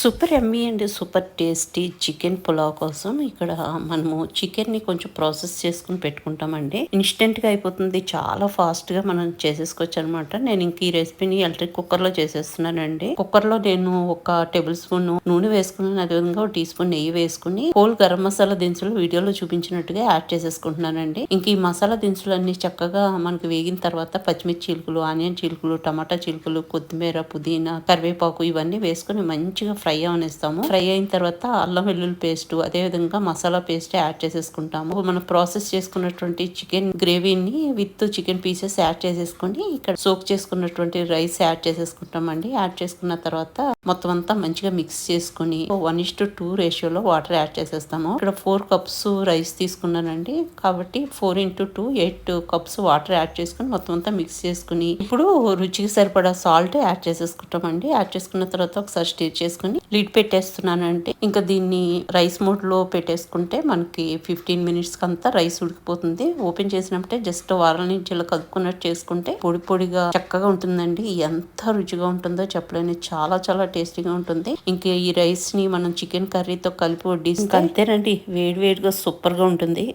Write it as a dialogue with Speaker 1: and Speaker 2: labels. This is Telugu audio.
Speaker 1: Super yummy and super tasty chicken pulao కోసం ఇక్కడ మనము చికెన్ని కొంచెం ప్రాసెస్ చేసుకుని పెట్టుకుంటామండి. ఇన్స్టెంట్గా అయిపోతుంది, చాలా ఫాస్ట్గా మనం చేసేసుకోవచ్చు అనమాట. నేను ఇంక ఈ రెసిపీని ఎలక్ట్రిక్ కుక్కర్లో చేసేస్తున్నానండి. కుక్కర్లో నేను ఒక టేబుల్ స్పూన్ నూనె వేసుకుని, అదేవిధంగా ఒక టీ స్పూన్ నెయ్యి వేసుకుని హోల్ గరం మసాలా దినుసులు వీడియోలో చూపించినట్టుగా యాడ్ చేసేసుకుంటున్నానండి. ఇంక ఈ మసాలా దినుసులు అన్ని చక్కగా మనకు వేగిన తర్వాత పచ్చిమిర్చి చీలుకలు, ఆనియన్ చీలుకలు, టమాటా చీలుకలు, కొత్తిమీర, పుదీనా, కరివేపాకు ఇవన్నీ వేసుకుని మంచిగా ఫ్రై అవనిస్తాము. ఫ్రై అయిన తర్వాత అల్లం వెల్లుల్లి పేస్ట్, అదే విధంగా మసాలా పేస్ట్ యాడ్ చేసేసుకుంటాము. మనం ప్రాసెస్ చేసుకున్నటువంటి చికెన్ గ్రేవీని విత్ చికెన్ పీసెస్ యాడ్ చేసేసుకుని ఇక్కడ సోక్ చేసుకున్నటువంటి రైస్ యాడ్ చేసేసుకుంటామండి. యాడ్ చేసుకున్న తర్వాత మొత్తం అంతా మంచిగా మిక్స్ చేసుకుని 1:2 రేషియోలో వాటర్ యాడ్ చేసేస్తాము. ఇక్కడ 4 కప్స్ రైస్ తీసుకున్నానండి, కాబట్టి 4x2 8 కప్స్ వాటర్ యాడ్ చేసుకుని మొత్తం అంతా మిక్స్ చేసుకుని ఇప్పుడు రుచికి సరిపడా సాల్ట్ యాడ్ చేసేసుకుంటామండి. యాడ్ చేసుకున్న తర్వాత ఒకసారి స్టిర్ చేసుకుని లిడ్ పెట్టేస్తున్నానంటే ఇంకా దీన్ని రైస్ మోడ్ లో పెట్టేసుకుంటే మనకి 15 మినిట్స్ కంతా రైస్ ఉడికిపోతుంది. ఓపెన్ చేసినప్పుడే జస్ట్ వారం నుంచి ఇలా కలుపుకున్నట్టు చేసుకుంటే పొడి పొడిగా చక్కగా ఉంటుందండి. ఎంత రుచిగా ఉంటుందో చెప్పలేని, చాలా చాలా టేస్టీగా ఉంటుంది. ఇంకా ఈ రైస్ ని మనం చికెన్ కర్రీతో కలిపి వడ్డిస్తే అంతేనండి, వేడి వేడిగా సూపర్ గా ఉంటుంది.